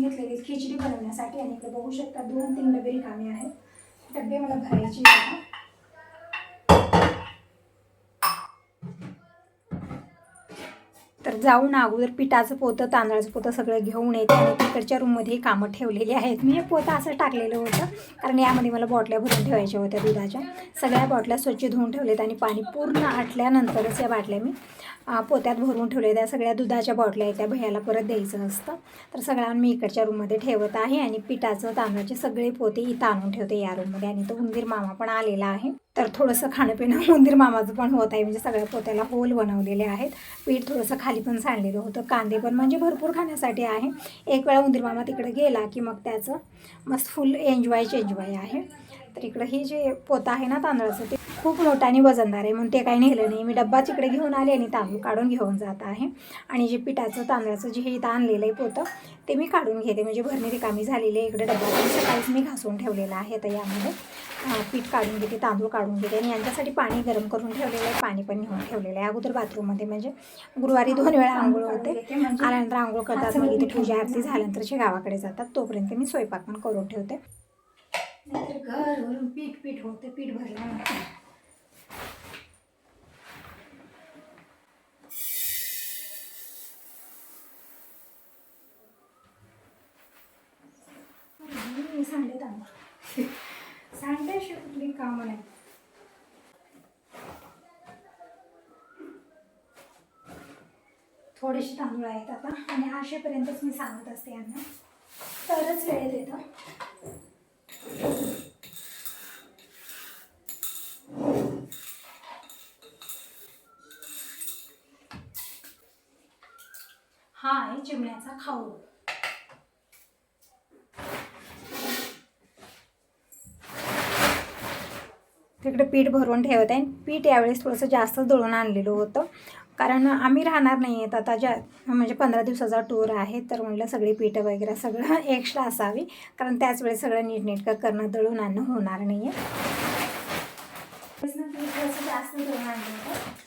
घेतलेली खिचडी बनवण्यासाठी आणि इकडे बघू शकता 2-3 डबे रिकामे आहेत. डबे मला भरायचे आहेत. तर जाऊन अगोदर पिठाचं पोतं तांदळाचं पोतं सगळं घेऊन येते आणि तिकडच्या रूममध्ये कामं ठेवलेली आहेत. मी हे पोतं असं टाकलेलं होतं कारण यामध्ये मला बॉटल्या भरून ठेवायच्या होत्या दुधाच्या. सगळ्या बॉटल्या स्वच्छ धुवून ठेवलेत आणि पाणी पूर्ण आटल्यानंतरच या बाटल्या मी पोत्यात भरून ठेवले. त्या सगळ्या दुधाच्या बॉटल्या आहेत त्या भैयाला परत द्यायचं असतं. तर सगळ्यांना मी इकडच्या रूममध्ये ठेवत आहे आणि पिठाचं तांदळाचे सगळे पोते इथं आणून ठेवते या रूममध्ये. आणि तो उंदीर मामा पण आलेला आहे. तर थोडंसं खाणंपिणं उंदीर मामाचं पण होत आहे. म्हणजे सगळ्या पोत्याला होल बनवलेले आहेत. पीठ थोडंसं खाली पण सांडलेलं होतं. कांदे पण म्हणजे भरपूर खाण्यासाठी आहे. एक वेळा उंदीर मामा तिकडे गेला की मग त्याचं मस्त फुल एन्जॉय आहे. तर इकडं हे जे पोतं आहे ना तांदळाचं ते खूप मोठं आणि वजनदार आहे म्हणून ते काही नेलं नाही. मी डब्बाच इकडे घेऊन आले आणि तांदूळ काढून घेऊन जात आहे. आणि जे पिठाचं तांदळाचं जे इथं आणलेलं आहे पोतं ते मी काढून घेते. म्हणजे भरणी रिकामी झालेली आहे. इकडे डब्बा सकाळीच मी घासून ठेवलेला आहे. तर यामध्ये पीठ काढून घेते, तांदूळ काढून घेते आणि यांच्यासाठी पाणी गरम करून ठेवलेलं आहे. पाणी पण नेऊन ठेवलेलं आहे अगोदर बाथरूममध्ये. म्हणजे गुरुवारी 2 वेळा आंघोळ होते. आल्यानंतर आंघोळ करतात, मग इथे पूजा आरती झाल्यानंतर जे गावाकडे जातात तोपर्यंत मी स्वयंपाक पण करून ठेवते. नाहीतर घरवरून पीठ होते. पीठ भरल्यानंतर सांडे तांदूळ सांड्याशिवाय कुठली कामं नाही. थोडेसे तांदूळ आहेत आता आणि असेपर्यंतच मी सांगत असते यांना, तरच वेळ येतं. हा आहे चिमण्याचा खाऊ. तिकडे पीठ भरून ठेवत आहे. पीठ यावेळेस थोडंसं जास्त दळून आणलेलं होतं कारण आम्ही राहणार नाही आहेत आता. म्हणजे 15 दिवसाचा टूर आहे. तर म्हटलं सगळी पीठं वगैरे सगळं एक्स्ट्रा असावी कारण त्याच वेळेस सगळं नीटनेटकं करणं, दळून आणणं होणार नाही आहे. पीठ थोडंसं जास्त दळून आणलं होतं.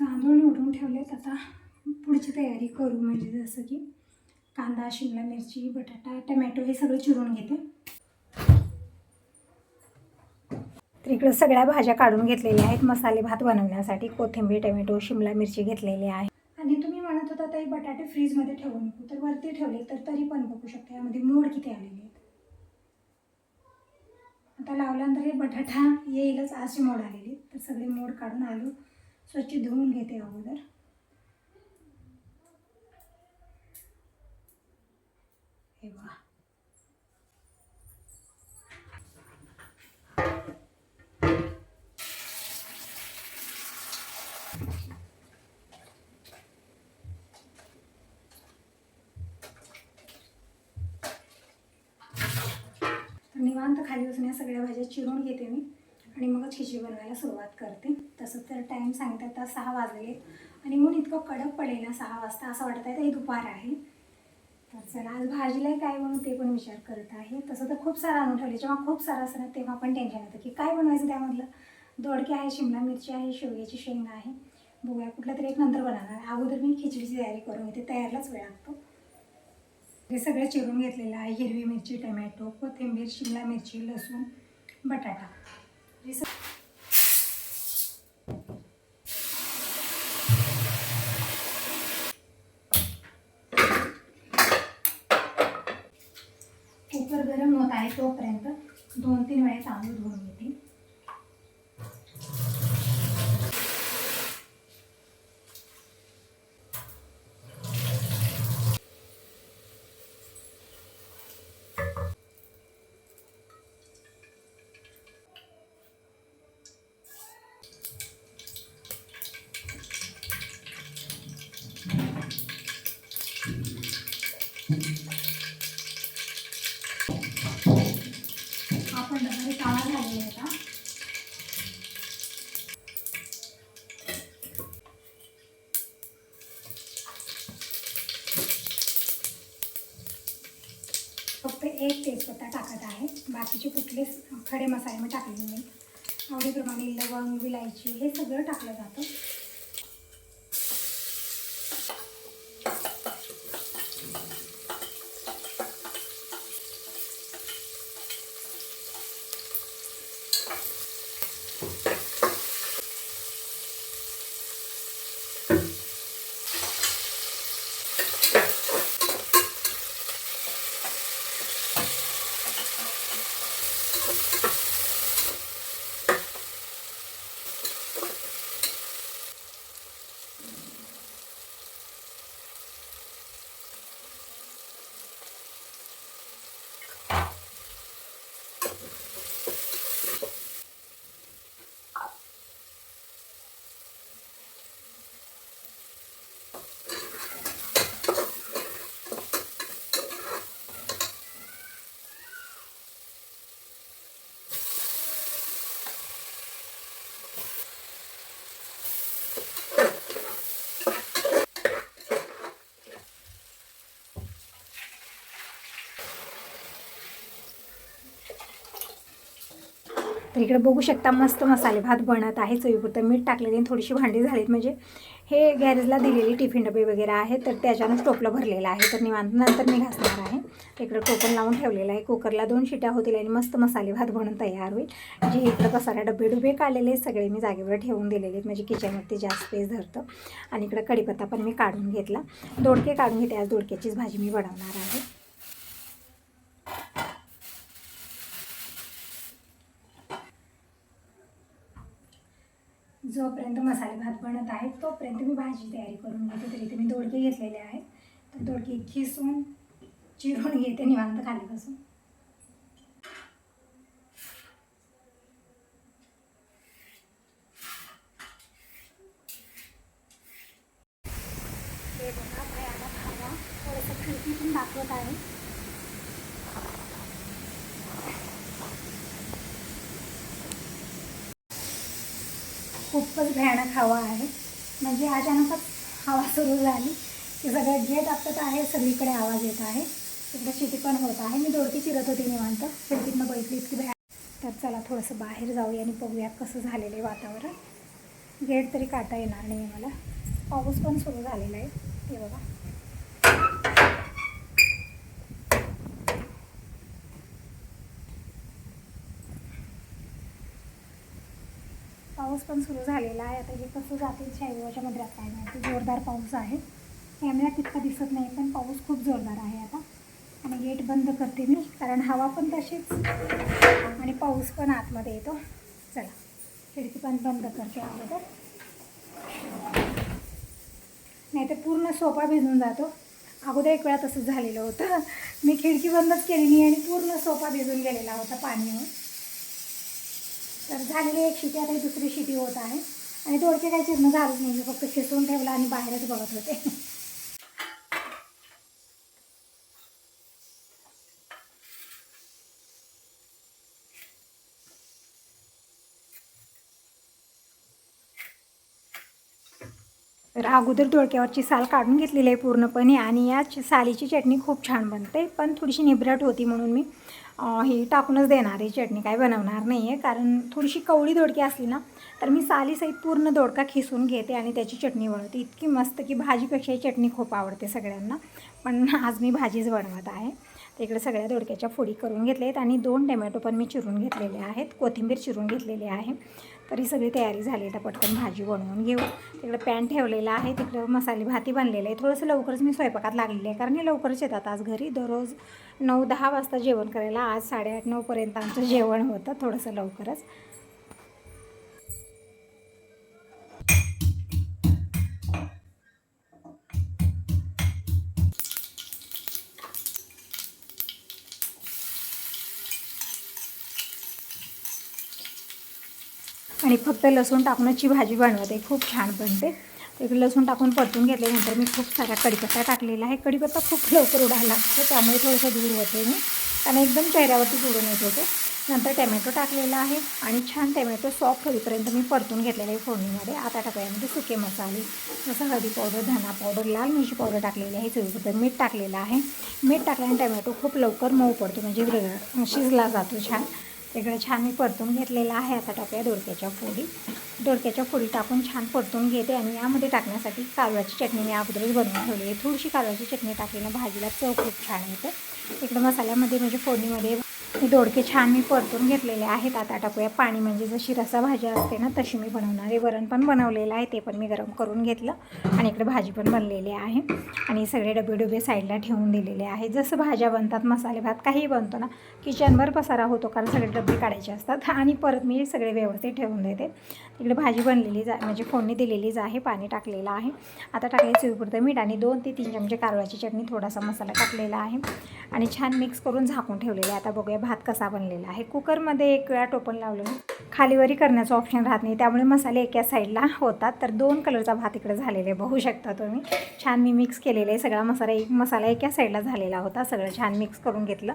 तांदूळ निवडून ठेवलेत. आता पुढची तयारी करू. म्हणजे जसं की कांदा, शिमला मिरची, बटाटा, टमॅटो हे सगळं चिरून घेते. तर इकडं सगळ्या भाज्या काढून घेतलेल्या आहेत मसाले भात बनवण्यासाठी. कोथिंबीर, टमॅटो, शिमला मिरची घेतलेली आहे. आणि तुम्ही म्हणत होता ताई बटाटे फ्रीजमध्ये ठेवू नको, तर वरती ठेवले तर तरी पण बघू शकता यामध्ये मोड किती आलेले आहेत. आता लावल्यानंतर हे बटाटा येईलच असे मोड आलेले. तर सगळे मोड काढून आलू स्वच्छ धुवून घेते अगोदर. हे बघा, निवांत खाली बसून या सगळ्या भाज्या चिरून घेते मी आणि मगच खिचडी बनवायला सुरुवात करते. तसं तर टाईम सांगतात आता 6 वाजले आणि ऊन इतकं कडक पडेल ना 6 वाजता असं वाटत आहे ते दुपार आहे. तर चला आज भाजीला काय बनवू ते पण विचार करत आहे. तसं तर खूप सारं आणून ठेवले. जेव्हा खूप सारं असतं ना तेव्हा पण टेन्शन येतं की काय बनवायचं. त्यामधलं दोडके आहे, शिमला मिरची आहे, शेवग्याची शेंग आहे. बघूया कुठला तरी एक नंतर बनवणार. अगोदर मी खिचडीची तयारी करून घेते, तयारलाच वेळ लागतो. हे सगळं चिरून घेतलेलं आहे. हिरवी मिरची, टमॅटो, कोथिंबीर, शिमला मिरची, लसूण, बटाटा. कुकर गरम होत आहे तोपर्यंत 2-3 वेळा तांदूळ धुवून घेते. फक्त एक तेजपत्ता टाकत आहे, बाकीचे कुठलेच खडे मसाले मी टाकलेले नाही. आवडीप्रमाणे लवंग, विलायची हे सगळं टाकलं जातं. तर इकडे बघू शकता मस्त मसाले भात बनत आहे. चवीपुरतं मीठ टाकलेले आणि थोडीशी भांडी झालीत. म्हणजे हे गॅरेजला दिलेली टिफिन डबे वगैरे आहेत, तर त्याच्यानंच टोपलं भरलेलं आहे. तर निवांत नंतर मी घासणार आहे. इकडं टोपण लावून ठेवलेलं आहे. कुकरला 2 शिट्या होतील आणि मस्त मसाले भात बनून तयार होईल. जे इकडं पसारा डबे काढलेले सगळे मी जागेवर ठेवून दिलेले आहेत. म्हणजे किचनवरती जास्त स्पेस धरतं. आणि इकडं कढीपत्ता पण मी काढून घेतला. दोडके काढून घेते. आज दोडक्याचीच भाजी मी बनवणार आहे. जोपर्यंत मसाले भात बनत आहे तोपर्यंत मी भाजी तयारी करून घेते. तरी इथे मी दोडके घेतलेले आहेत. तर दोडके खिसून चिरून घेते निवांत खाली बसून. हे बघा भयानक हवा थोडंसं खिडकीतून दाखवत आहे. खूपच भयानक हवा आहे. म्हणजे अचानकच हवा सुरू झाली की सगळं गेट आपटत आहे, सगळीकडे आवाज येत आहे. इकडे शेती पण होत आहे. मी दोडकी चिरत होती निवांत, खिडकीतनं बघितली इतकी भयानक. तर चला थोडंसं बाहेर जाऊया आणि बघूया कसं झालेलं आहे वातावरण. गेट तरी काढता येणार नाही मला. पाऊस पण सुरू झालेला आहे. हे बघा पाऊस पण सुरू झालेला आहे. आता हे कसं जातील शाईबाबाच्या मंदिरात काय माहिती. जोरदार पाऊस आहे. कॅमेऱ्यात तितका दिसत नाही पण पाऊस खूप जोरदार आहे आता. आणि गेट बंद करते मी कारण हवा पण तशीच आणि पाऊस पण आतमध्ये येतो. चला खिडकी पण बंद करते अगोदर, नाही तर पूर्ण सोफा भिजून जातो. अगोदर एक वेळा तसंच झालेलं होतं. मी खिडकी बंदच केली नाही आणि पूर्ण सोफा भिजून गेलेला होता पाणीवर. तर झालेली एक शिटी, आता दुसरी शिटी होत आहे. आणि दोडके काही चिरणं झालंच नाही. मी फक्त शिजवून ठेवलं आणि बाहेरच बघत होते. तर अगोदर दोडक्यावरची साल काढून घेतलेली आहे पूर्णपणे. आणि या सालीची चटणी खूप छान बनते, पण थोडीशी निबरट होती म्हणून मी ही टाकूनच देणार आहे. चटणी काय बनवणार नाही आहे, कारण थोडीशी कवळी दोडकी असली ना तर मी सालीसहित पूर्ण दोडका खिसून घेते आणि त्याची चटणी बनवते. इतकी मस्त की भाजीपेक्षा ही चटणी खूप आवडते सगळ्यांना. पण आज मी भाजीच बनवत आहे. तर इकडे सगळ्या दोडक्याच्या फोडी करून घेतल्या आहेत आणि 2 टमॅटो पण मी चिरून घेतलेले आहेत. कोथिंबीर चिरून घेतलेली आहे. तरी सगळी तयारी झाली. आता पटकन भाजी बनवून घेऊ. तिकडं पॅन ठेवलेला आहे, तिकडं मसाले भाती बनलेलं आहे. थोडंसं लवकरच मी स्वयंपाकात लागलेली आहे कारण हे लवकरच येतात आज घरी. दररोज 9-10 वाजता जेवण करायला. आज 8:30-9पर्यंत आमचं जेवण होतं, थोडंसं लवकरच. आणि फक्त लसूण टाकूनची भाजी बनवते, खूप छान बनते. इकडे लसूण टाकून परतून घेतल्यानंतर मी खूप सारा कढीपत्ता टाकलेला आहे. कढीपत्ता खूप लवकर उडायला लागतो, त्यामुळे थोडंसं दूर होते मी, कारण एकदम चेहऱ्यावरती उडून येत होते. नंतर टमॅटो टाकलेला आहे आणि छान टमॅटो सॉफ्ट होईपर्यंत मी परतून घेतलेलं आहे फोडणीमध्ये. आता टाकूयामध्ये सुके मसाले, जसं हळदी पावडर, धना पावडर, लाल मिरची पावडर टाकलेली आहे, चवीपुरतं मीठ टाकलेलं आहे. मीठ टाकल्याने टमॅटो खूप लवकर मऊ पडतो, म्हणजे शिजला जातो छान. इकडे छान मी परतून घेतलेला आहे. आता टाकूया दोडक्याच्या फोडी. दोडक्याच्या फोडी टाकून छान परतून घेते आणि यामध्ये टाकण्यासाठी कारल्याची चटणी मी अगोदरच बनवून ठेवली आहे. थोडीशी कारल्याची चटणी टाकल्यानं भाजीला चव खूप छान येते. इकडं मसाल्यामध्ये म्हणजे फोडणीमध्ये हे दोडके छान मी परतून घेतलेले आहेत. आता टाकूया पाणी, म्हणजे जशी रसा भाजी असते ना तशी मी बनवणार आहे. वरण पण बनवलेलं आहे, ते पण मी गरम करून घेतलं आणि इकडे भाजी पण बनलेली आहे आणि सगळे डबे साईडला ठेवून दिलेले आहे. जसं भाज्या बनतात, मसाले भात काही बनतो ना, किचनभर पसारा होतो, कारण सगळे डबे काढायचे असतात आणि परत मी सगळे व्यवस्थित ठेवून देते. इकडे भाजी बनलेली म्हणजे फोडणी दिलेलीच आहे, पाणी टाकलेलं आहे. आता टाकले चवीपुरतं मीठ आणि 2 ते 3 चमचे कारल्याची चटणी, थोडासा मसाला टाकलेला आहे आणि छान मिक्स करून झाकून ठेवलेले. आता बघूया भात कसा बनलेला आहे. कुकरमध्ये एक वेळा टोपण लावलं, खालीवरी करण्याचं ऑप्शन राहत नाही, त्यामुळे मसाले एका साईडला होतात. तर 2 कलरचा भात इकडे झालेले बघू शकता तुम्ही. छान मी मिक्स केलेलं आहे, सगळा मसाला एका साईडला झालेला होता. सगळं छान मिक्स करून घेतलं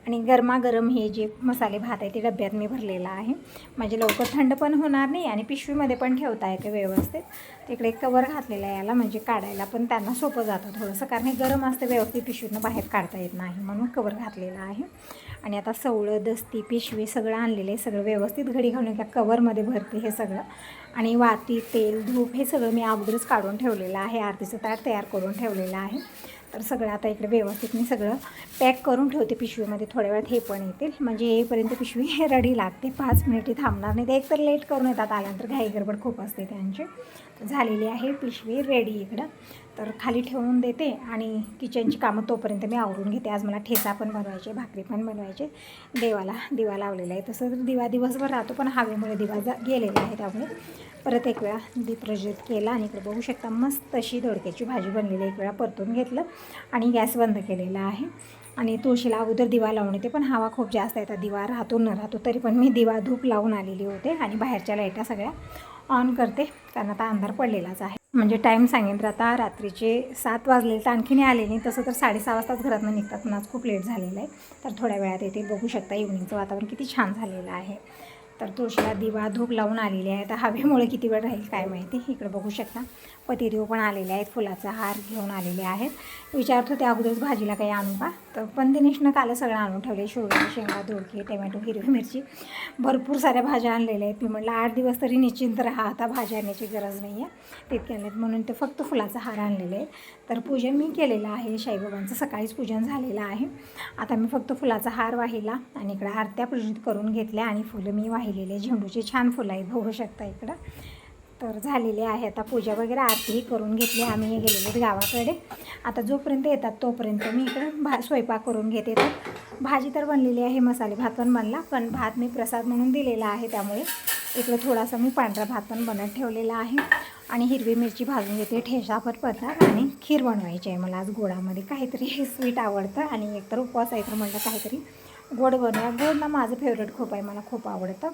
आणि गरमागरम हे जे मसाले भात आहे ते डब्यात मी भरलेला आहे, म्हणजे लवकर थंड पण होणार नाही आणि पिशवीमध्ये पण ठेवता येते व्यवस्थित. तिकडे कवर घातलेला आहे याला, म्हणजे काढायला पण त्यांना सोपं जातं थोडंसं, कारण हे गरम असतं, व्यवस्थित पिशवीतनं बाहेर काढता येत नाही, म्हणून कवर घातलेला आहे. आणि आता सवळं, दस्ती, पिशवी सगळं आणलेलं आहे. सगळं व्यवस्थित घडी घालून एका कवरमध्ये भरते हे सगळं. आणि वाती, तेल, धूप हे सगळं मी अगोदरच काढून ठेवलेलं आहे, आरतीचं ताट तयार करून ठेवलेलं आहे. तर सगळं आता इकडे व्यवस्थित मी सगळं पॅक करून ठेवते पिशवीमध्ये. थोड्या वेळात हे पण येतील, म्हणजे येईपर्यंत पिशवी रेडी लागते, 5 मिनिटे थांबणार नाही. ते एकतर लेट करून येतात, आल्यानंतर घाई गडबड खूप असते त्यांची. झालेली आहे पिशवी रेडी इकडं. तर खाली ठेवून देते आणि किचनची कामं तोपर्यंत मी आवरून घेते. आज मला ठेचा पण बनवायचे, भाकरी पण बनवायचे. देवाला दिवा लावलेला आहे, तसं तर दिवा दिवसभर राहतो, पण हवेमुळे दिवा गेलेला आहे, त्यामुळे परत एक वेळा दीप प्रज्वलित केला. आणि इकडे बघू शकता मस्त अशी दोडक्याची भाजी बनलेली. एक वेळा परतून घेतलं आणि गॅस बंद केलेला आहे. आणि तुळशीला अगोदर दिवा लावून येते, पण हवा खूप जास्त आहे, तर दिवा राहतो न राहतो, तरी पण मी दिवा धूप लावून आलेली होते आणि बाहेरच्या लाईटा सगळ्या ऑन करते, कारण आता अंधार पडलेलाच आहे. म्हणजे टाईम सांगेन तर आता रात्रीचे 7 वाजले, तर आणखीन आले नाही. तसं तर 6:30 वाजताच घरातून निघतात, पण आज खूप लेट झालेलं आहे, तर थोड्या वेळात येते. बघू शकता इव्हनिंगचं वातावरण किती छान झालेलं आहे. तर तुळशीला दिवा धूप लावून आलेली आहे. तर हवेमुळे किती वेळ राहील काय माहिती. इकडे बघू शकता पतिदेव पण आलेले आहेत, फुलाचा हार घेऊन आलेले आहेत. विचारत होते अगोदरच भाजीला काही आणू का, तर पण दिनेशनं काल सगळं आणून ठेवले. शेवगा, शेंगा, दोडके, टमॅटो, हिरवी मिरची, भरपूर साऱ्या भाज्या आणलेल्या आहेत. मी म्हटलं 8 दिवस तरी निश्चिंत राहा, आता भाज्या आणण्याची गरज नाही आहे तितक्या आणल्यात, म्हणून ते फक्त फुलाचा हार आणलेले आहेत. तर पूजन मी केलेलं आहे, साईबाबांचं सकाळीच पूजन झालेलं आहे. आता मी फक्त फुलाचा हार वाहिला आणि इकडं आरत्या प्रज्वलित करून घेतल्या आणि फुलं मी वाहिलेले झेंडूची छान फुलं आहेत, बघू शकता इकडं. तर झालेले आहे. आता पूजा वगैरे आरतीही करून घेतली. आम्ही गेलेलो गावाकडे, आता जोपर्यंत येतात तोपर्यंत मी इकडं स्वयंपाक करून घेते. तर भाजी तर बनलेली आहे, मसाले भात पण बनला, पण भात मी प्रसाद म्हणून दिलेला आहे, त्यामुळे इकडं थोडासा मी पांढरा भात पण बनत ठेवलेला आहे. आणि हिरवी मिरची भाजून घेते, ठेचा पण बनणार आणि खीर बनवायची आहे मला आज. गोडामध्ये काहीतरी स्वीट आवडतं आणि एकतर उपवास आहे, तर म्हटलं काहीतरी गोड बनवा. गोड ना माझं फेवरेट खूप आहे, मला खूप आवडतं.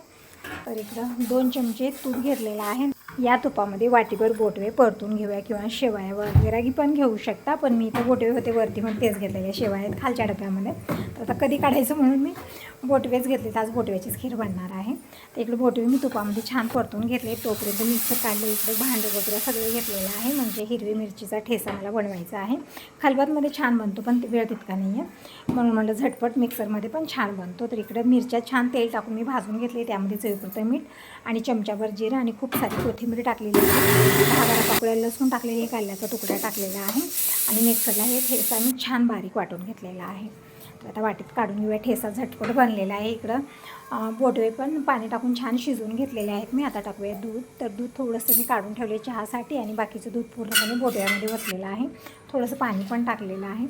तर इकडं 2 चमचे तूप घेतलेलं आहे. या तुपामध्ये वाटीभर बोटवे परतून घेऊया, किंवा शेवया वगैरे पण घेऊ शकता, पण मी तर बोटवे होते वरती म्हणून तेच घेतलेले. शेवया आहेत खालच्या डब्यामध्ये, तर आता कधी काढायचं म्हणून मी बोटवेच घेतले. तर आज बोटव्याचीच खीर बनणार आहे. तर इकडे बोटवे मी तुपामध्ये छान परतून घेतले. तोपर्यंत मिक्सर काढले, इकडे भांडं वगैरे सगळं घेतलेलं आहे, म्हणजे हिरवी मिरचीचा ठेचा मला बनवायचा आहे. खलबत्तीमध्ये छान बनतो, पण वेळ तितका नाही आहे, म्हणून म्हटलं झटपट मिक्सरमध्ये पण छान बनतो. तर इकडे मिरच्या छान तेल टाकून मी भाजून घेतले, त्यामध्ये चवीपुरतं मीठ आणि चमचाभर जिरं आणि खूप सारी कोथिंबीर टाकलेली आहे. 10-12 पाकळ्या लसूण टाकलेली, कांद्याचा तुकडा टाकलेला आहे आणि मिक्सरला हे ठेचा मी छान बारीक वाटून घेतलेला आहे. तर आता वाटीत काढून घेऊया. ठेचा झटपट बनलेला आहे. इकडं बोटवे पण पाणी टाकून छान शिजवून घेतलेले आहेत मी. आता टाकूया दूध. तर दूध थोडंसं मी काढून ठेवले चहासाठी आणि बाकीचं दूध पूर्णपणे बोटव्यामध्ये वतलेलं आहे. थोडंसं पाणी पण टाकलेलं आहे.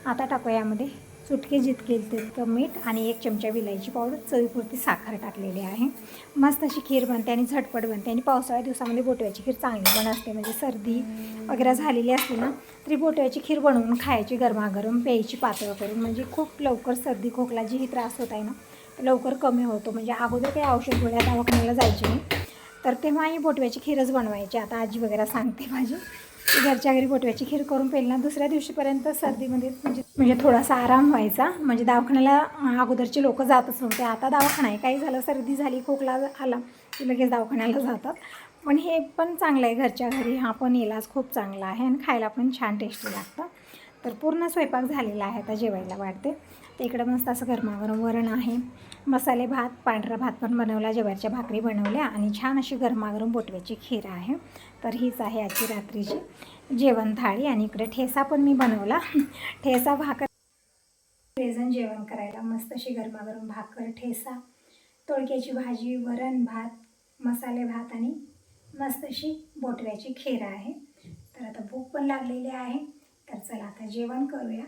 आता टाकूया यामध्ये चुटके जितके तितकं मीठ आणि 1 चमचा विलायची पावडर, चवीपुरती साखर टाकलेली आहे. मस्त अशी खीर बनते आणि झटपट बनते. आणि पावसाळ्या दिवसामध्ये बोटव्याची खीर चांगली पण असते, म्हणजे सर्दी वगैरे झालेली असते ना, तरी बोटव्याची खीर बनवून खायची, गरमागरम प्यायची पातळ करून, म्हणजे खूप लवकर सर्दी खोकला जी त्रास होत आहे ना, लवकर कमी होतो. म्हणजे अगोदर काही औषध गोळ्या दवाखान्याला जायची नाही, तर तेव्हा ही बोटव्याची खीरच बनवायची. आता आजी वगैरे सांगते माझी की घरच्या घरी बोटव्याची खीर करून पेलणार दुसऱ्या दिवशीपर्यंत सर्दीमध्ये म्हणजे थोडासा आराम व्हायचा. म्हणजे दवाखान्याला अगोदरचे लोक जातच नव्हते. आता दवाखाना आहे, काही झालं सर्दी झाली खोकला आला की लगेच दवाखान्याला जातात. पण हे पण चांगलं आहे घरच्या घरी, हा पण इलाज खूप चांगला आहे आणि खायला पण छान टेस्टी लागतं. तर पूर्ण स्वयंपाक झालेला आहे, आता जेवायला वाढते. तर इकडं मस्त असं गरमागरम वरण आहे, मसाले भात, पांढरा भात पण बनवला, ज्वारीच्या भाकरी बनवल्या आणि छान अशी गरमागरम बोटव्याची खीर आहे. तर हीच आहे आजची रात्रीची जेवण थाळी. आणि इकडे ठेसा पण मी बनवला, ठेसा भाकर प्रेझेंट जेवण करायला. मस्त अशी गरमागरम भाकर, ठेसा, तोळक्याची भाजी, वरण भात, मसाले भात आणि मस्त अशी बोटव्याची खीर आहे. तर आता भूक पण लागलेली आहे, तर चला आता जेवण करूया.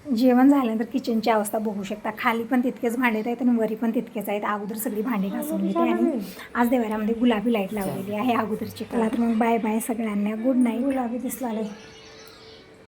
जेवण झाल्यानंतर किचनची अवस्था बघू शकता. खाली पण तितकेच भांडे आहेत आणि वरी पण तितकेच आहेत. अगोदर सगळी भांडी घासून घेते आणि आज देवाऱ्यामध्ये गुलाबी लाईट लावलेली आहे अगोदरची. चला तर मग बाय बाय सगळ्यांना, गुड नाईट. गुलाबी दिसला